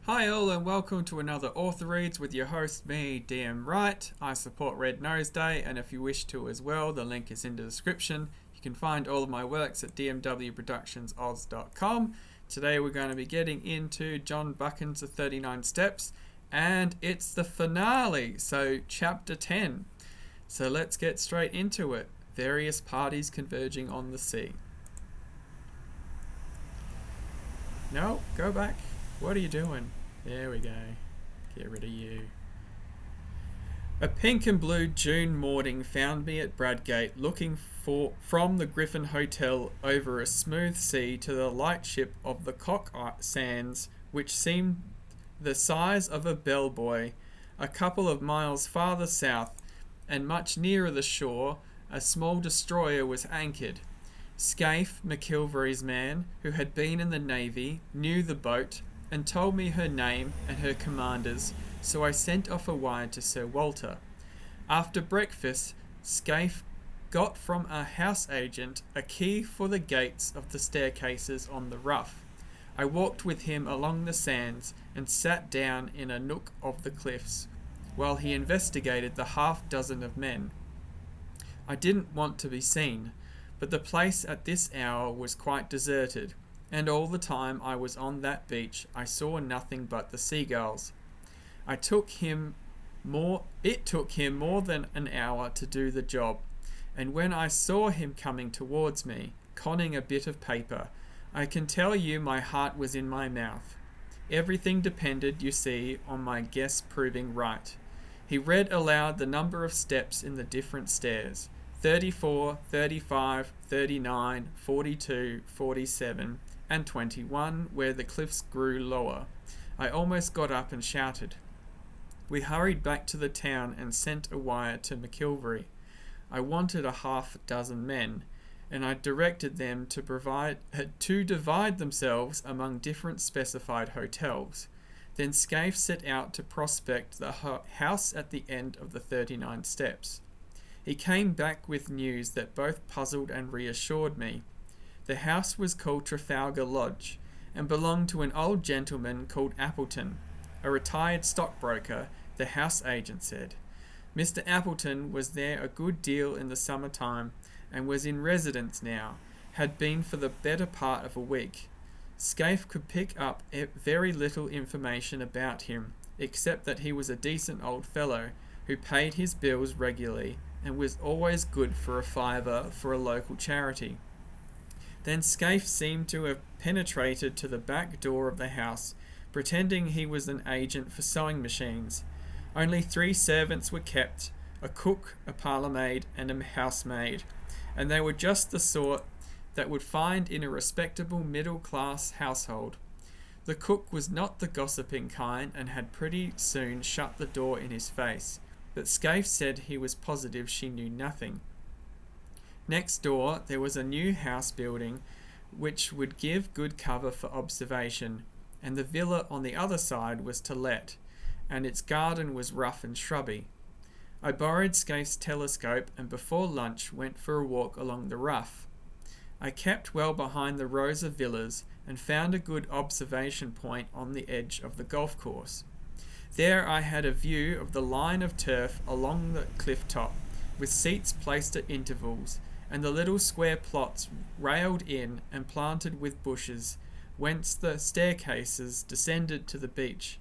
Hi all and welcome to another Author Reads with your host, me, DM Wright. I support Red Nose Day, and if you wish to as well, the link is in the description. You can find all of my works at dmwproductionsoz.com. Today we're going to be getting into John Buchan's The 39 Steps, and it's the finale, so chapter 10. So let's get straight into it. Various parties converging on the sea. No, go back. What are you doing? There we go. Get rid of you. A pink and blue June morning found me at Bradgate looking from the Griffin Hotel over a smooth sea to the lightship of the Cock Sands, which seemed the size of a bellboy. A couple of miles farther south, and much nearer the shore, a small destroyer was anchored. Scaife, McIlvary's man, who had been in the Navy, knew the boat, and told me her name and her commander's, so I sent off a wire to Sir Walter. After breakfast, Scaife got from a house agent a key for the gates of the staircases on the Rough. I walked with him along the sands and sat down in a nook of the cliffs, while he investigated the half-dozen of men. I didn't want to be seen, but the place at this hour was quite deserted, and all the time I was on that beach I saw nothing but the seagulls. It took him more than an hour to do the job, and when I saw him coming towards me, conning a bit of paper, I can tell you my heart was in my mouth. Everything depended, you see, on my guess proving right. He read aloud the number of steps in the different stairs. 34, 35, 39, 42, 47, and 21, where the cliffs grew lower. I almost got up and shouted. We hurried back to the town and sent a wire to McIlvary. I wanted a half-dozen men, and I directed them to divide themselves among different specified hotels. Then Scaife set out to prospect the house at the end of the 39 steps. He came back with news that both puzzled and reassured me. The house was called Trafalgar Lodge, and belonged to an old gentleman called Appleton, a retired stockbroker, the house agent said. Mr. Appleton was there a good deal in the summer time, and was in residence now, had been for the better part of a week. Scaife could pick up very little information about him, except that he was a decent old fellow, who paid his bills regularly, and was always good for a fiver for a local charity. Then Scaife seemed to have penetrated to the back door of the house, pretending he was an agent for sewing machines. Only 3 servants were kept, a cook, a parlour-maid, and a housemaid, and they were just the sort that would find in a respectable middle-class household. The cook was not the gossiping kind, and had pretty soon shut the door in his face, but Scaife said he was positive she knew nothing. Next door there was a new house building which would give good cover for observation, and the villa on the other side was to let, and its garden was rough and shrubby. I borrowed Scaife's telescope, and before lunch went for a walk along the Rough. I kept well behind the rows of villas, and found a good observation point on the edge of the golf course. There I had a view of the line of turf along the cliff top, with seats placed at intervals, and the little square plots railed in and planted with bushes, whence the staircases descended to the beach.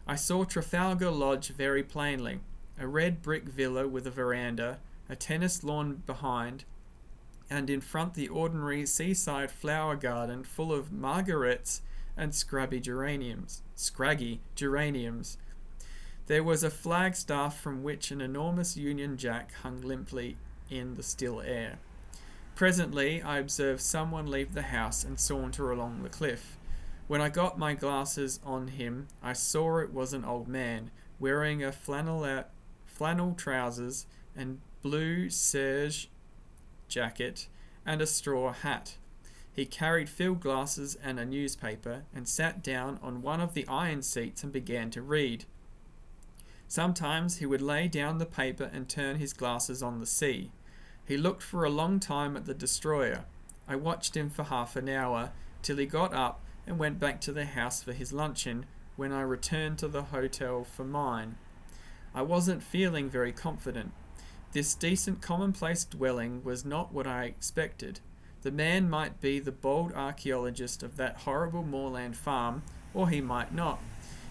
I saw Trafalgar Lodge very plainly, a red brick villa with a veranda, a tennis lawn behind, and in front the ordinary seaside flower garden full of margarets and scraggy geraniums. There was a flagstaff from which an enormous Union Jack hung limply in the still air. Presently I observed someone leave the house and saunter along the cliff. When I got my glasses on him, I saw it was an old man, wearing a flannel trousers and blue serge jacket and a straw hat. He carried field glasses and a newspaper, and sat down on one of the iron seats and began to read. Sometimes he would lay down the paper and turn his glasses on the sea. He looked for a long time at the destroyer. I watched him for half an hour, till he got up and went back to the house for his luncheon, when I returned to the hotel for mine. I wasn't feeling very confident. This decent commonplace dwelling was not what I expected. The man might be the bold archaeologist of that horrible moorland farm, or he might not.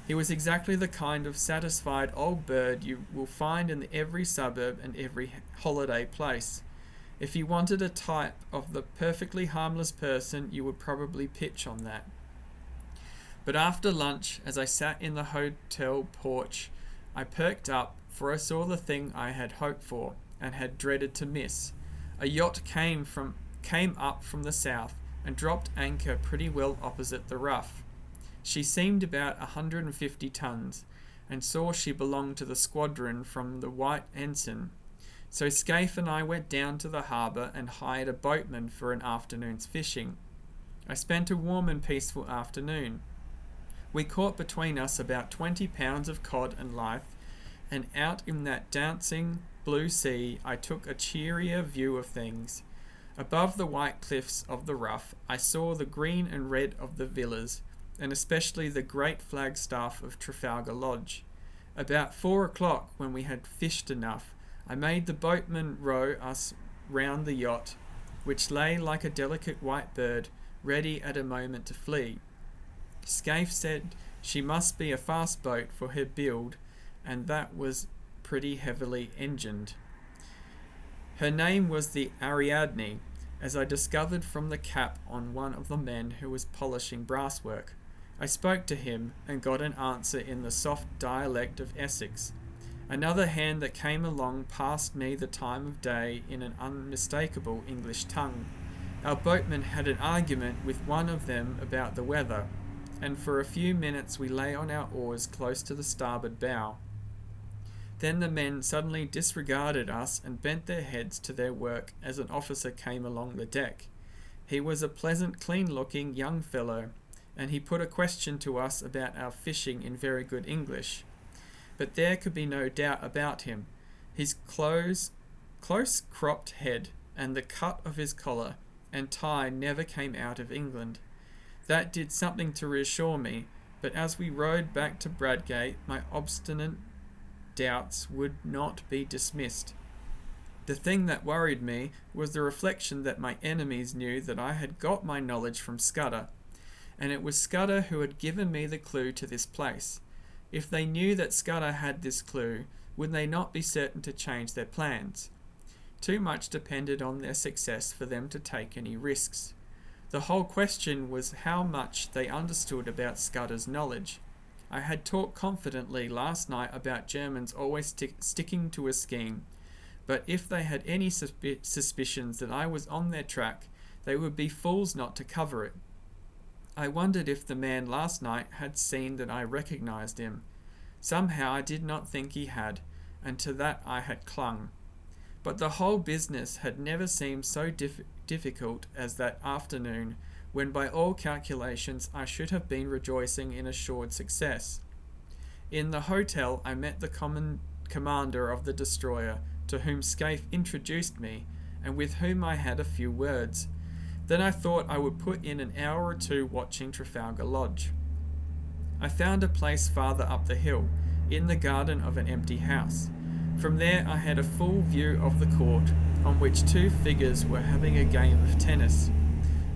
He was exactly the kind of satisfied old bird you will find in every suburb and every holiday place. If you wanted a type of the perfectly harmless person, you would probably pitch on that. But after lunch, as I sat in the hotel porch, I perked up, for I saw the thing I had hoped for and had dreaded to miss. A yacht came up from the south and dropped anchor pretty well opposite the Rough. She seemed about 150 tons, and saw she belonged to the squadron from the White Ensign. So Scaife and I went down to the harbour and hired a boatman for an afternoon's fishing. I spent a warm and peaceful afternoon. We caught between us about 20 pounds of cod and lythe, and out in that dancing blue sea I took a cheerier view of things. Above the white cliffs of the Rough I saw the green and red of the villas, and especially the great flagstaff of Trafalgar Lodge. About 4 o'clock, when we had fished enough, I made the boatman row us round the yacht, which lay like a delicate white bird, ready at a moment to flee. Scaife said she must be a fast boat for her build, and that was pretty heavily engined. Her name was the Ariadne, as I discovered from the cap on one of the men who was polishing brasswork. I spoke to him and got an answer in the soft dialect of Essex. Another hand that came along passed me the time of day in an unmistakable English tongue. Our boatman had an argument with one of them about the weather, and for a few minutes we lay on our oars close to the starboard bow. Then the men suddenly disregarded us and bent their heads to their work as an officer came along the deck. He was a pleasant, clean-looking young fellow, and he put a question to us about our fishing in very good English. But there could be no doubt about him. His close-cropped head and the cut of his collar and tie never came out of England. That did something to reassure me, but as we rowed back to Bradgate, my obstinate doubts would not be dismissed. The thing that worried me was the reflection that my enemies knew that I had got my knowledge from Scudder, and it was Scudder who had given me the clue to this place. If they knew that Scudder had this clue, would they not be certain to change their plans? Too much depended on their success for them to take any risks. The whole question was how much they understood about Scudder's knowledge. I had talked confidently last night about Germans always sticking to a scheme, but if they had any suspicions that I was on their track, they would be fools not to cover it. I wondered if the man last night had seen that I recognized him. Somehow I did not think he had, and to that I had clung. But the whole business had never seemed so difficult as that afternoon, when by all calculations I should have been rejoicing in assured success. In the hotel I met the commander of the destroyer, to whom Scaife introduced me, and with whom I had a few words. Then I thought I would put in an hour or two watching Trafalgar Lodge. I found a place farther up the hill, in the garden of an empty house. From there I had a full view of the court, on which two figures were having a game of tennis.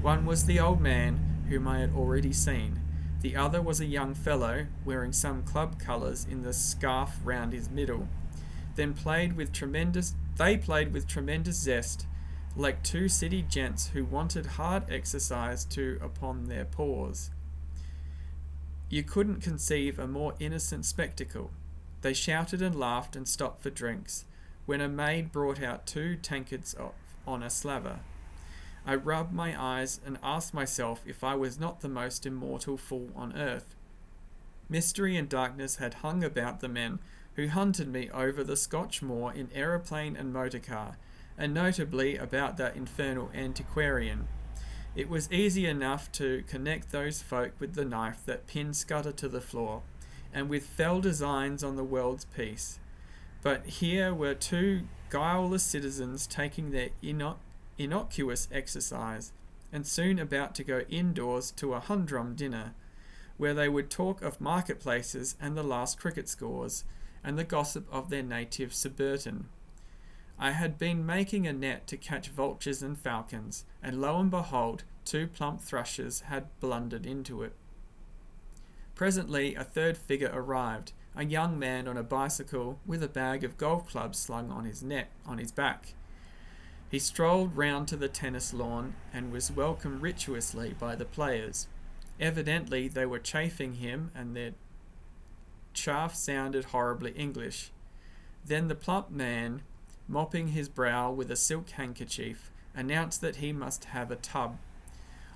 One was the old man, whom I had already seen. The other was a young fellow, wearing some club colours in the scarf round his middle. They played with tremendous zest, like two city gents who wanted hard exercise upon their paws. You couldn't conceive a more innocent spectacle. They shouted and laughed and stopped for drinks, when a maid brought out 2 tankards on a slaver. I rubbed my eyes and asked myself if I was not the most immortal fool on earth. Mystery and darkness had hung about the men who hunted me over the Scotch moor in aeroplane and motor car, and notably about that infernal antiquarian. It was easy enough to connect those folk with the knife that pinned Scudder to the floor, and with fell designs on the world's peace. But here were 2 guileless citizens taking their innocuous exercise, and soon about to go indoors to a humdrum dinner. where they would talk of marketplaces and the last cricket scores, and the gossip of their native Surbiton. I had been making a net to catch vultures and falcons, and lo and behold, 2 plump thrushes had blundered into it. Presently a third figure arrived, a young man on a bicycle with a bag of golf clubs slung on his back. He strolled round to the tennis lawn and was welcomed rituously by the players. Evidently they were chaffing him, and their chaff sounded horribly English. Then the plump man, mopping his brow with a silk handkerchief, announced that he must have a tub.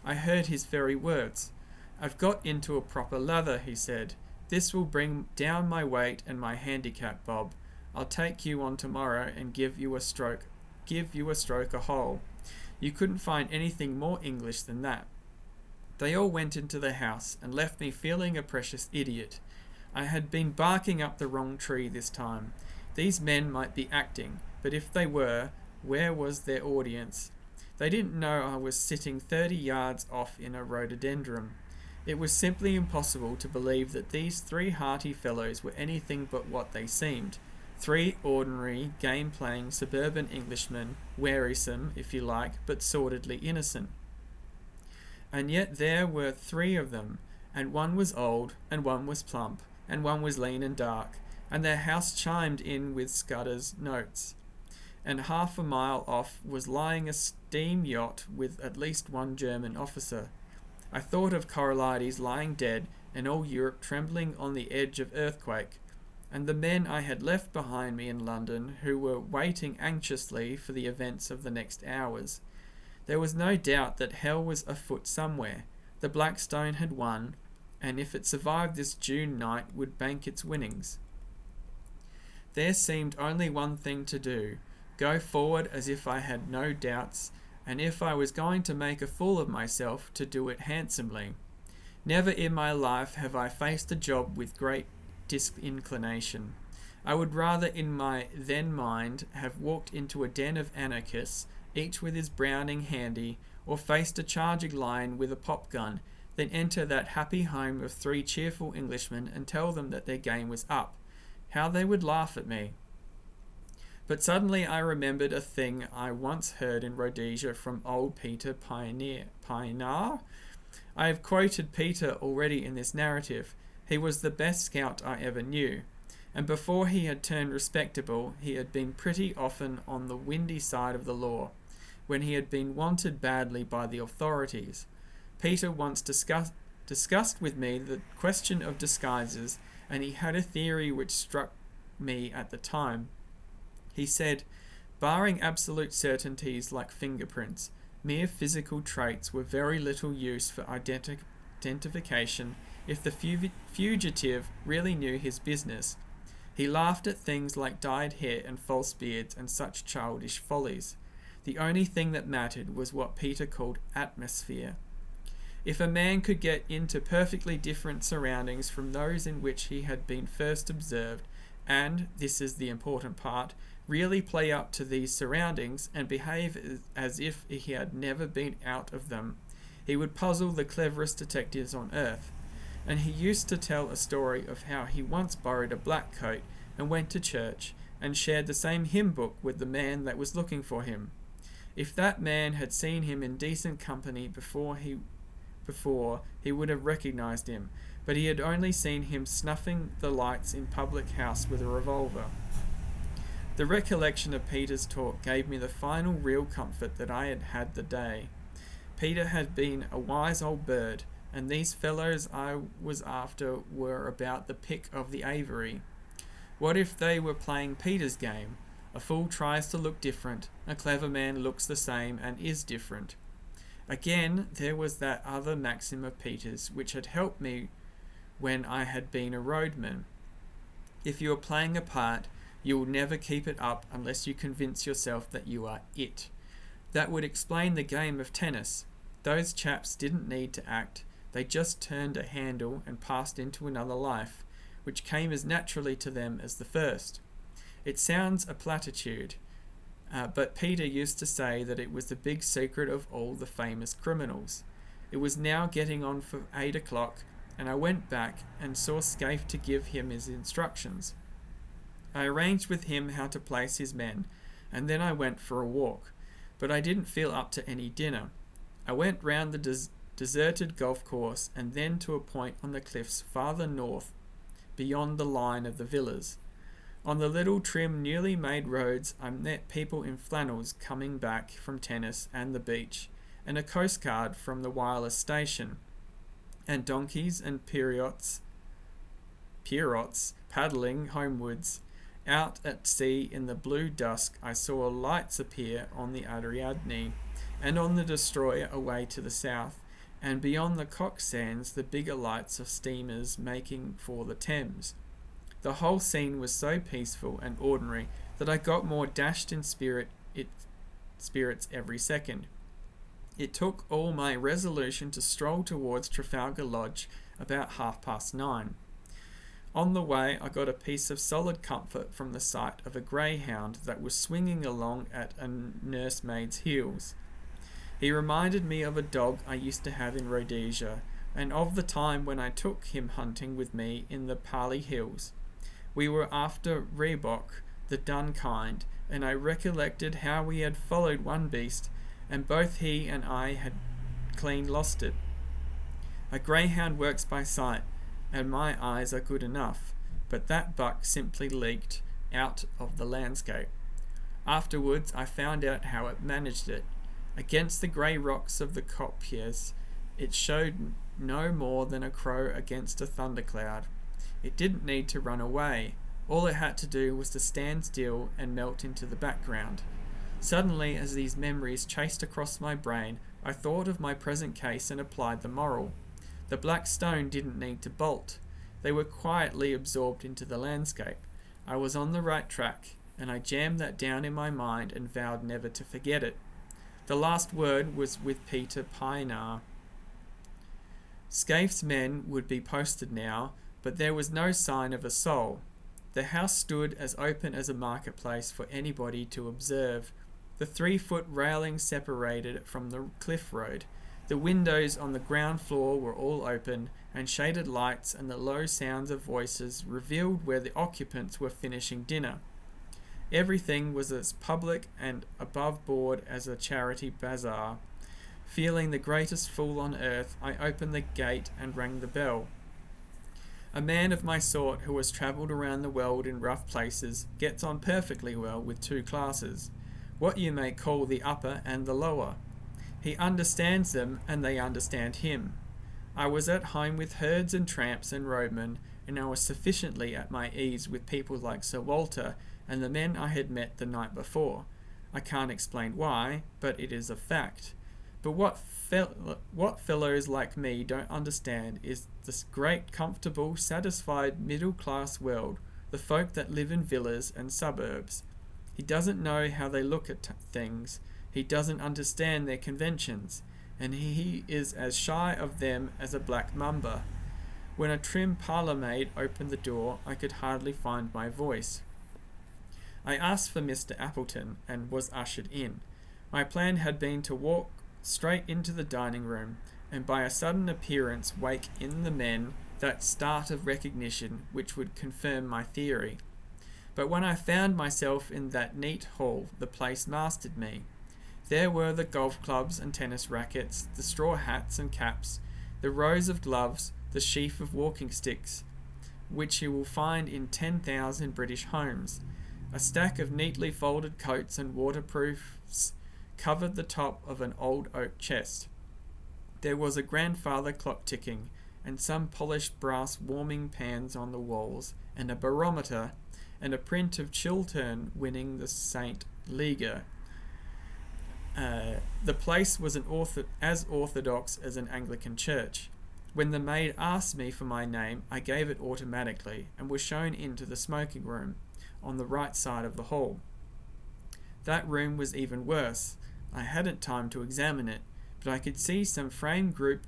I heard his very words. "I've got into a proper lather," he said. "This will bring down my weight and my handicap, Bob. I'll take you on tomorrow and give you a stroke a hole. You couldn't find anything more English than that." They all went into the house and left me feeling a precious idiot. I had been barking up the wrong tree this time. These men might be acting, but if they were, where was their audience? They didn't know I was sitting 30 yards off in a rhododendron. It was simply impossible to believe that these 3 hearty fellows were anything but what they seemed. 3 ordinary, game-playing suburban Englishmen, wearisome, if you like, but sordidly innocent. And yet there were 3 of them, and one was old, and one was plump, and one was lean and dark, and their house chimed in with Scudder's notes. And half a mile off was lying a steam yacht with at least 1 German officer. I thought of Coralides lying dead, and all Europe trembling on the edge of earthquake, and the men I had left behind me in London who were waiting anxiously for the events of the next hours. There was no doubt that hell was afoot somewhere. The Blackstone had won, and if it survived this June night would bank its winnings. There seemed only one thing to do: go forward as if I had no doubts, and if I was going to make a fool of myself, to do it handsomely. Never in my life have I faced a job with great disinclination. I would rather in my then mind have walked into a den of anarchists, each with his Browning handy, or faced a charging lion with a pop gun, than enter that happy home of 3 cheerful Englishmen and tell them that their game was up. How they would laugh at me! But suddenly I remembered a thing I once heard in Rhodesia from old Peter Pienaar. I have quoted Peter already in this narrative. He was the best scout I ever knew, and before he had turned respectable, he had been pretty often on the windy side of the law, when he had been wanted badly by the authorities. Peter once discussed with me the question of disguises, and he had a theory which struck me at the time. He said, barring absolute certainties like fingerprints, mere physical traits were very little use for identification if the fugitive really knew his business. He laughed at things like dyed hair and false beards and such childish follies. The only thing that mattered was what Peter called atmosphere. If a man could get into perfectly different surroundings from those in which he had been first observed, and, this is the important part, really play up to these surroundings and behave as if he had never been out of them, he would puzzle the cleverest detectives on earth. And he used to tell a story of how he once borrowed a black coat and went to church and shared the same hymn book with the man that was looking for him. If that man had seen him in decent company before, he would have recognized him, but he had only seen him snuffing the lights in public house with a revolver. The recollection of Peter's talk gave me the final real comfort that I had had the day. Peter had been a wise old bird, and these fellows I was after were about the pick of the aviary. What if they were playing Peter's game? A fool tries to look different, a clever man looks the same and is different. Again, there was that other maxim of Peter's which had helped me when I had been a roadman. If you are playing a part, you will never keep it up unless you convince yourself that you are it. That would explain the game of tennis. Those chaps didn't need to act. They just turned a handle and passed into another life, which came as naturally to them as the first. It sounds a platitude, but Peter used to say that it was the big secret of all the famous criminals. It was now getting on for 8 o'clock, and I went back and saw Scaife to give him his instructions. I arranged with him how to place his men, and then I went for a walk, but I didn't feel up to any dinner. I went round the deserted golf course and then to a point on the cliffs farther north, beyond the line of the villas. On the little trim newly made roads I met people in flannels coming back from tennis and the beach, and a coastguard from the wireless station, and donkeys and pierrots paddling homewards. Out at sea in the blue dusk I saw lights appear on the Ariadne, and on the destroyer away to the south, and beyond the Cock Sands the bigger lights of steamers making for the Thames. The whole scene was so peaceful and ordinary that I got more dashed in spirits every second. It took all my resolution to stroll towards Trafalgar Lodge about 9:30. On the way I got a piece of solid comfort from the sight of a greyhound that was swinging along at a nursemaid's heels. He reminded me of a dog I used to have in Rhodesia, and of the time when I took him hunting with me in the Pali Hills. We were after Reebok, the dun kind, and I recollected how we had followed one beast, and both he and I had clean lost it. A greyhound works by sight, and my eyes are good enough, but that buck simply leaked out of the landscape. Afterwards I found out how it managed it. Against the grey rocks of the kopjes, it showed no more than a crow against a thundercloud. It didn't need to run away. All it had to do was to stand still and melt into the background. Suddenly, as these memories chased across my brain, I thought of my present case and applied the moral. The black stone didn't need to bolt. They were quietly absorbed into the landscape. I was on the right track, and I jammed that down in my mind and vowed never to forget it. The last word was with Peter Pienaar. Scaife's men would be posted now, but there was no sign of a soul. The house stood as open as a marketplace for anybody to observe. The 3-foot railing separated it from the cliff road. The windows on the ground floor were all open, and shaded lights and the low sounds of voices revealed where the occupants were finishing dinner. Everything was as public and above board as a charity bazaar. Feeling the greatest fool on earth, I opened the gate and rang the bell. A man of my sort who has travelled around the world in rough places gets on perfectly well with 2 classes, what you may call the upper and the lower. He understands them and they understand him. I was at home with herds and tramps and roadmen, and I was sufficiently at my ease with people like Sir Walter and the men I had met the night before. I can't explain why, but it is a fact. But what fellows like me don't understand is this great, comfortable, satisfied, middle-class world, the folk that live in villas and suburbs. He doesn't know how they look at things. He doesn't understand their conventions, and he is as shy of them as a black mamba. When a trim parlour-maid opened the door, I could hardly find my voice. I asked for Mr. Appleton, and was ushered in. My plan had been to walk straight into the dining room, and by a sudden appearance wake in the men that start of recognition which would confirm my theory. But when I found myself in that neat hall, the place mastered me. There were the golf clubs and tennis rackets, the straw hats and caps, the rows of gloves, the sheaf of walking sticks, which you will find in 10,000 British homes. A stack of neatly folded coats and waterproofs covered the top of an old oak chest. There was a grandfather clock ticking, and some polished brass warming pans on the walls, and a barometer, and a print of Chiltern winning the St. Leger. The place was as orthodox as an Anglican church. When the maid asked me for my name, I gave it automatically, and was shown into the smoking room, on the right side of the hall. That room was even worse. I hadn't time to examine it, but I could see some framed group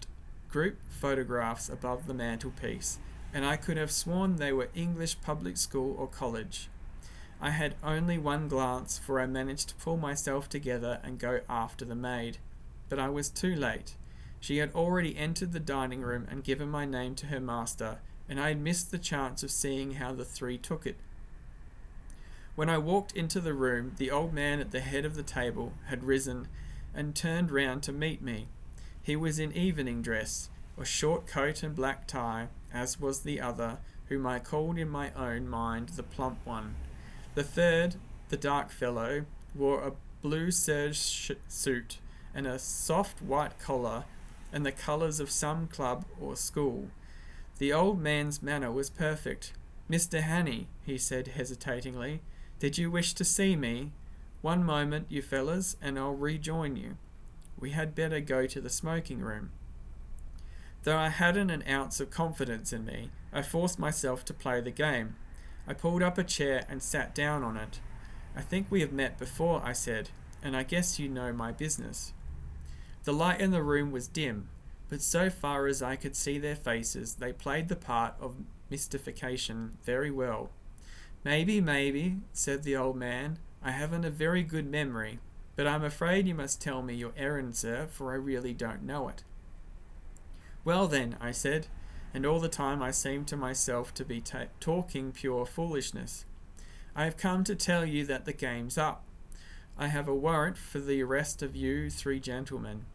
photographs above the mantelpiece, and I could have sworn they were English public school or college. I had only one glance, for I managed to pull myself together and go after the maid. But I was too late. She had already entered the dining room and given my name to her master, and I had missed the chance of seeing how the three took it. When I walked into the room, the old man at the head of the table had risen and turned round to meet me. He was in evening dress, a short coat and black tie, as was the other, whom I called in my own mind the plump one. The third, the dark fellow, wore a blue serge suit and a soft white collar and the colours of some club or school. The old man's manner was perfect. "Mr. Hannay," he said hesitatingly, "did you wish to see me? One moment, you fellas, and I'll rejoin you. We had better go to the smoking room." Though I hadn't an ounce of confidence in me, I forced myself to play the game. I pulled up a chair and sat down on it. "I think we have met before," I said, "and I guess you know my business." The light in the room was dim, but so far as I could see their faces, they played the part of mystification very well. Maybe," said the old man. "I haven't a very good memory, but I'm afraid you must tell me your errand, sir, for I really don't know it." "Well then," I said, and all the time I seemed to myself to be talking pure foolishness, "I have come to tell you that the game's up. I have a warrant for the arrest of you three gentlemen."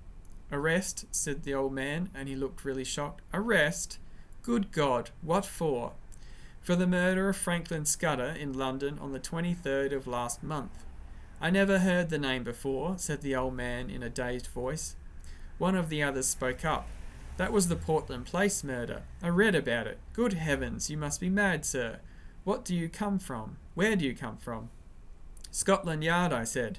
"Arrest?" said the old man, and he looked really shocked. "Arrest? Good God, what for?" "For the murder of Franklin Scudder in London on the 23rd of last month." "I never heard the name before," said the old man in a dazed voice. One of the others spoke up. "That was the Portland Place murder. I read about it. Good heavens, you must be mad, sir. What do you come from? Where do you come from?" "Scotland Yard," I said.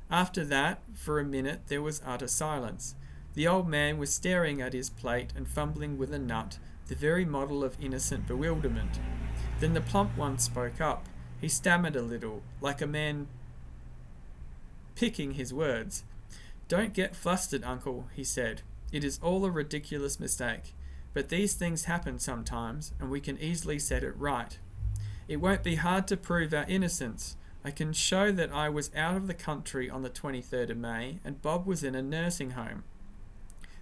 After that, for a minute there was utter silence. The old man was staring at his plate and fumbling with a nut, the very model of innocent bewilderment. Then the plump one spoke up. He stammered a little, like a man picking his words. "Don't get flustered, uncle," he said. "It is all a ridiculous mistake. But these things happen sometimes, and we can easily set it right. It won't be hard to prove our innocence. I can show that I was out of the country on the 23rd of May, and Bob was in a nursing home.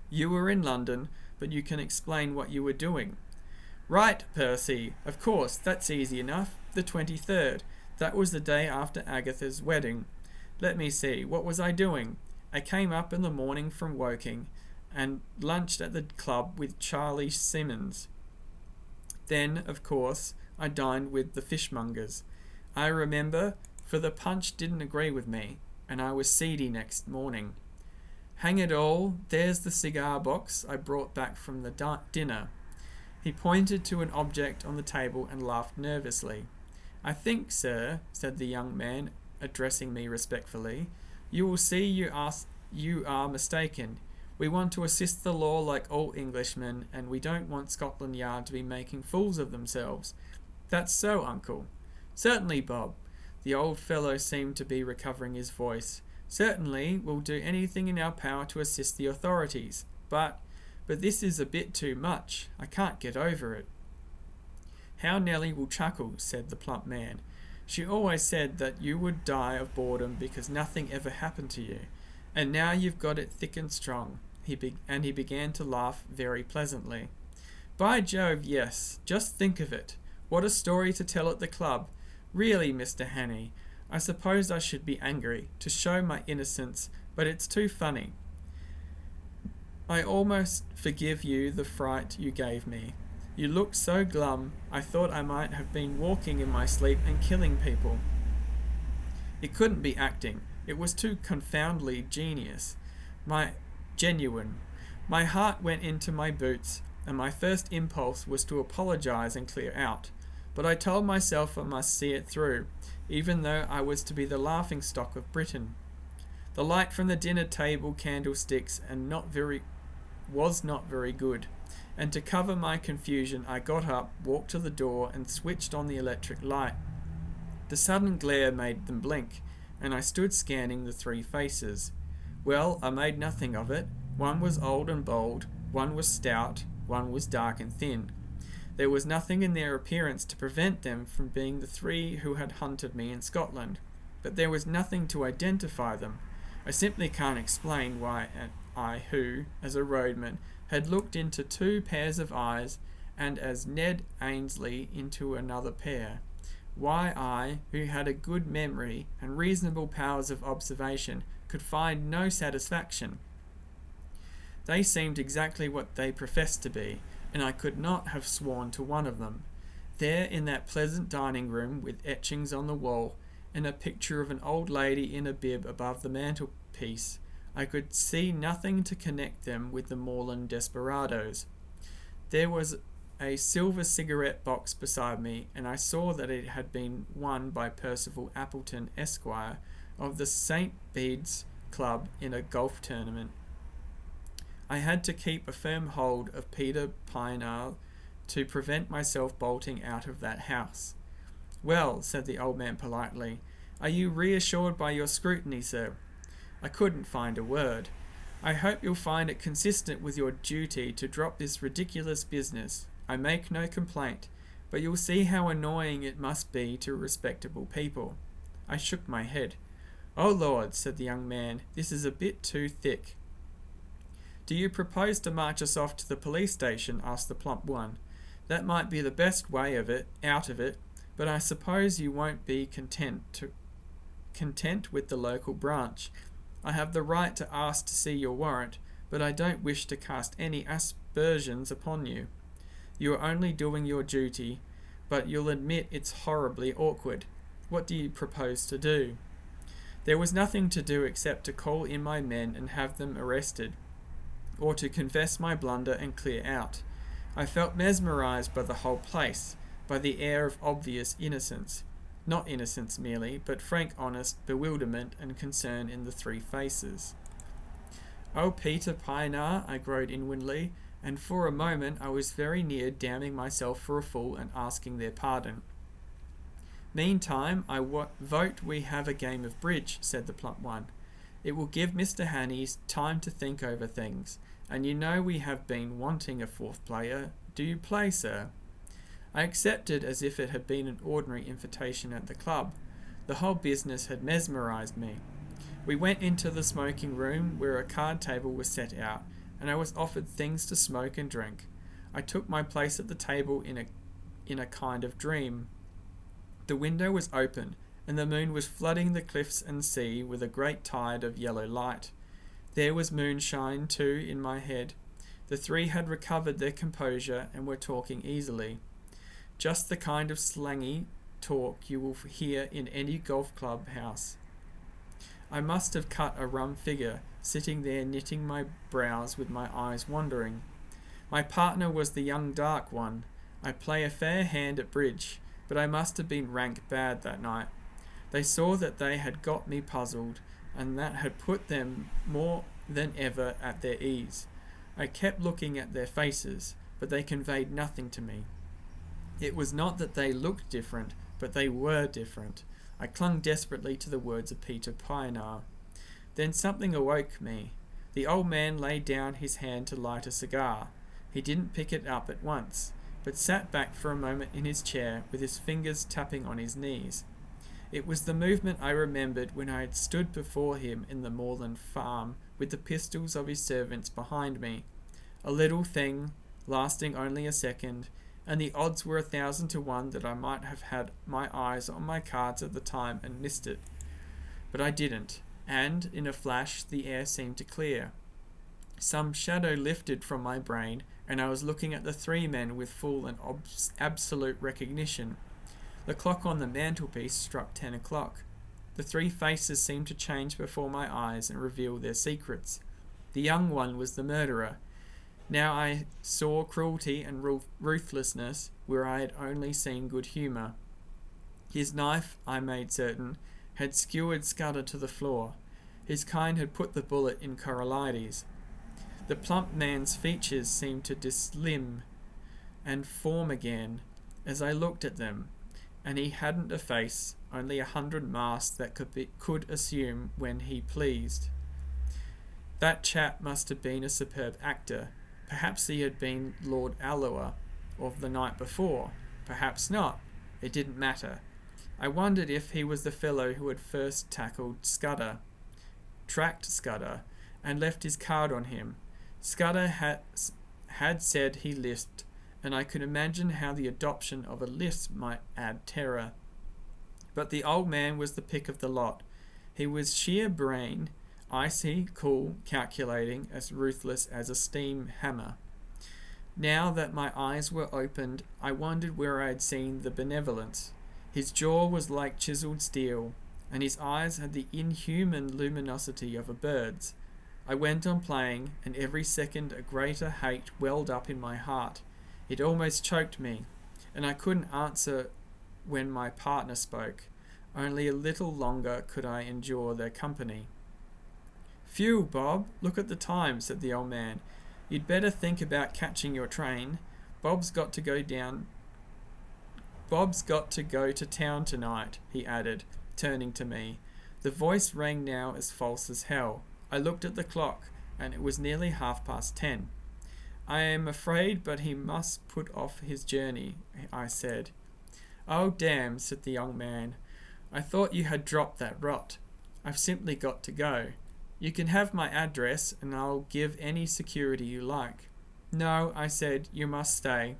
You were in London, but you can explain what you were doing." "Right, Percy. Of course, that's easy enough. The 23rd. That was the day after Agatha's wedding. Let me see, what was I doing? I came up in the morning from Woking, and lunched at the club with Charlie Simmons. Then, of course, I dined with the fishmongers. I remember, for the punch didn't agree with me, and I was seedy next morning. Hang it all, there's the cigar box I brought back from the dinner." He pointed to an object on the table and laughed nervously. "I think, sir," said the young man, addressing me respectfully, "you will see you are mistaken. We want to assist the law like all Englishmen, and we don't want Scotland Yard to be making fools of themselves." "That's so, uncle." "Certainly, Bob." The old fellow seemed to be recovering his voice. "Certainly, we'll do anything in our power to assist the authorities. But this is a bit too much. I can't get over it." "How Nellie will chuckle," said the plump man. "She always said that you would die of boredom because nothing ever happened to you. And now you've got it thick and strong." He began to laugh very pleasantly. "By Jove, yes. Just think of it. What a story to tell at the club. Really, Mr. Hannay, I suppose I should be angry, to show my innocence, but it's too funny. I almost forgive you the fright you gave me. You looked so glum, I thought I might have been walking in my sleep and killing people. It couldn't be acting. It was too confoundedly genuine. My heart went into my boots, and my first impulse was to apologize and clear out. But I told myself I must see it through, even though I was to be the laughing-stock of Britain. The light from the dinner table candlesticks was not very good, and to cover my confusion I got up, walked to the door, and switched on the electric light. The sudden glare made them blink, and I stood scanning the three faces. Well, I made nothing of it. One was old and bold, one was stout, one was dark and thin. There was nothing in their appearance to prevent them from being the three who had hunted me in Scotland, but there was nothing to identify them. I simply can't explain why I who, as a roadman, had looked into 2 pairs of eyes, and as Ned Ainsley into another pair. Why I, who had a good memory and reasonable powers of observation, could find no satisfaction. They seemed exactly what they professed to be, and I could not have sworn to one of them. There in that pleasant dining room, with etchings on the wall, and a picture of an old lady in a bib above the mantelpiece, I could see nothing to connect them with the Moreland desperadoes. There was a silver cigarette box beside me, and I saw that it had been won by Percival Appleton, Esquire, of the St. Bede's Club in a golf tournament. I had to keep a firm hold of Peter Pienaar to prevent myself bolting out of that house. "Well," said the old man politely, "are you reassured by your scrutiny, sir?" I couldn't find a word. "I hope you'll find it consistent with your duty to drop this ridiculous business. I make no complaint, but you'll see how annoying it must be to respectable people." I shook my head. "Oh Lord," said the young man, "this is a bit too thick." "Do you propose to march us off to the police station?" asked the plump one. "That might be the best way out of it, but I suppose you won't be content with the local branch. I have the right to ask to see your warrant, but I don't wish to cast any aspersions upon you. You are only doing your duty, but you'll admit it's horribly awkward. What do you propose to do?" There was nothing to do except to call in my men and have them arrested, or to confess my blunder and clear out. I felt mesmerized by the whole place, by the air of obvious innocence. Not innocence merely, but frank honest bewilderment and concern in the 3 faces. "Oh, Peter Pienaar," I groaned inwardly, and for a moment I was very near damning myself for a fool and asking their pardon. "Meantime, I vote we have a game of bridge," said the plump one. "It will give Mr. Hannies time to think over things, and you know we have been wanting a 4th player. Do you play, sir?" I accepted as if it had been an ordinary invitation at the club. The whole business had mesmerized me. We went into the smoking room, where a card table was set out, and I was offered things to smoke and drink. I took my place at the table in a kind of dream. The window was open, and the moon was flooding the cliffs and sea with a great tide of yellow light. There was moonshine, too, in my head. The 3 had recovered their composure and were talking easily. Just the kind of slangy talk you will hear in any golf club house. I must have cut a rum figure, sitting there knitting my brows with my eyes wandering. My partner was the young dark one. I play a fair hand at bridge, but I must have been rank bad that night. They saw that they had got me puzzled, and that had put them more than ever at their ease. I kept looking at their faces, but they conveyed nothing to me. It was not that they looked different, but they were different. I clung desperately to the words of Peter Pienaar. Then something awoke me. The old man laid down his hand to light a cigar. He didn't pick it up at once, but sat back for a moment in his chair with his fingers tapping on his knees. It was the movement I remembered when I had stood before him in the Moreland farm with the pistols of his servants behind me. A little thing, lasting only a second, and the odds were 1,000 to 1 that I might have had my eyes on my cards at the time and missed it. But I didn't, and, in a flash, the air seemed to clear. Some shadow lifted from my brain, and I was looking at the 3 men with full and absolute recognition. The clock on the mantelpiece struck 10 o'clock. The 3 faces seemed to change before my eyes and reveal their secrets. The young one was the murderer. Now I saw cruelty and ruthlessness where I had only seen good humour. His knife, I made certain, had skewered Scudder to the floor. His kind had put the bullet in Coralides. The plump man's features seemed to dislimn and form again as I looked at them, and he hadn't a face, only 100 masks that could assume when he pleased. That chap must have been a superb actor. Perhaps he had been Lord Alloa of the night before. Perhaps not. It didn't matter. I wondered if he was the fellow who had first tracked Scudder, and left his card on him. Scudder had said he lisped, and I could imagine how the adoption of a lisp might add terror. But the old man was the pick of the lot. He was sheer brain, icy, cool, calculating, as ruthless as a steam hammer. Now that my eyes were opened, I wondered where I had seen the benevolence. His jaw was like chiselled steel, and his eyes had the inhuman luminosity of a bird's. I went on playing, and every second a greater hate welled up in my heart. It almost choked me, and I couldn't answer when my partner spoke. Only a little longer could I endure their company. "Phew, Bob, look at the time," said the old man. "You'd better think about catching your train. Bob's got to go to town tonight," he added, turning to me. The voice rang now as false as hell. I looked at the clock, and it was nearly 10:30. "I am afraid, but he must put off his journey," I said. "Oh, damn," said the young man. "I thought you had dropped that rot. I've simply got to go. You can have my address, and I'll give any security you like." "No," I said, "you must stay."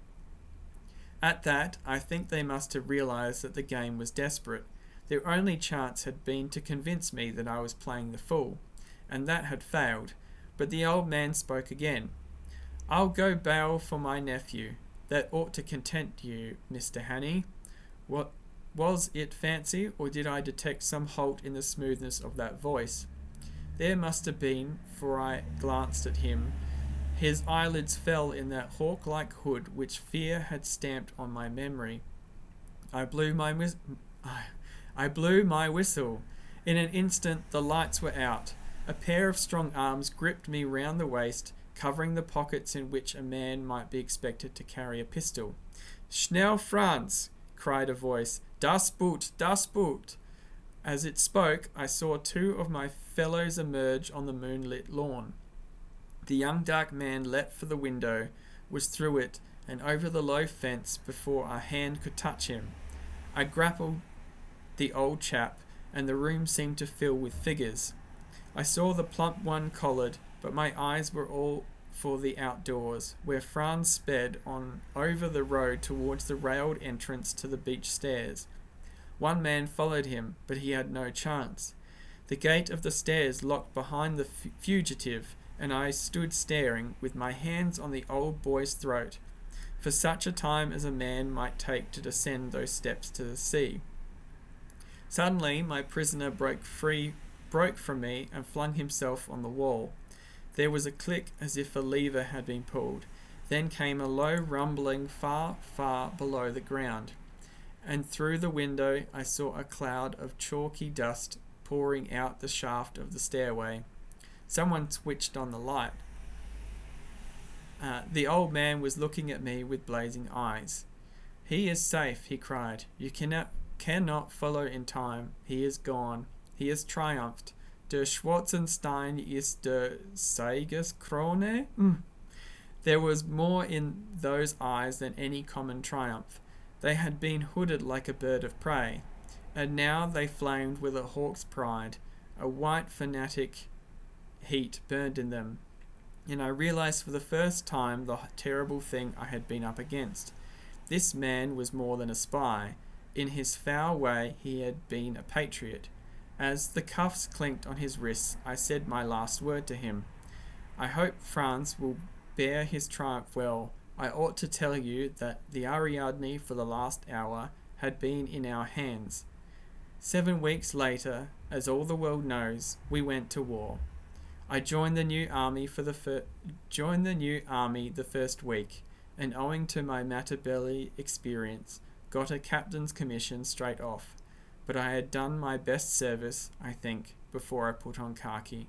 At that, I think they must have realized that the game was desperate. Their only chance had been to convince me that I was playing the fool, and that had failed. But the old man spoke again. "I'll go bail for my nephew. That ought to content you, Mr. Hanny. What was it fancy, or did I detect some halt in the smoothness of that voice? There must have been, for I glanced at him. His eyelids fell in that hawk-like hood which fear had stamped on my memory. I blew my whistle. In an instant the lights were out. A pair of strong arms gripped me round the waist, covering the pockets in which a man might be expected to carry a pistol. "Schnell, Franz!" cried a voice. "Das Boot! Das Boot!" As it spoke, I saw two of my fellows emerge on the moonlit lawn. The young dark man leapt for the window, was through it, and over the low fence before a hand could touch him. I grappled the old chap, and the room seemed to fill with figures. I saw the plump one collared, but my eyes were all for the outdoors, where Franz sped on over the road towards the railed entrance to the beach stairs. One man followed him, but he had no chance. The gate of the stairs locked behind the fugitive, and I stood staring, with my hands on the old boy's throat, for such a time as a man might take to descend those steps to the sea. Suddenly my prisoner broke from me and flung himself on the wall. There was a click as if a lever had been pulled. Then came a low rumbling far, far below the ground, and through the window I saw a cloud of chalky dust pouring out the shaft of the stairway. Someone switched on the light. The old man was looking at me with blazing eyes. "He is safe," he cried. "You cannot follow in time. He is gone. He has triumphed. Der Schwarzenstein ist der Siegeskrone." There was more in those eyes than any common triumph. They had been hooded like a bird of prey, and now they flamed with a hawk's pride. A white fanatic heat burned in them, and I realized for the first time the terrible thing I had been up against. This man was more than a spy. In his foul way he had been a patriot. As the cuffs clinked on his wrists, I said my last word to him. "I hope Franz will bear his triumph well. I ought to tell you that the Ariadne for the last hour had been in our hands. 7 weeks later, as all the world knows, we went to war. I joined the new army the first week, and owing to my Matabele experience, got a captain's commission straight off. But I had done my best service, I think, before I put on khaki.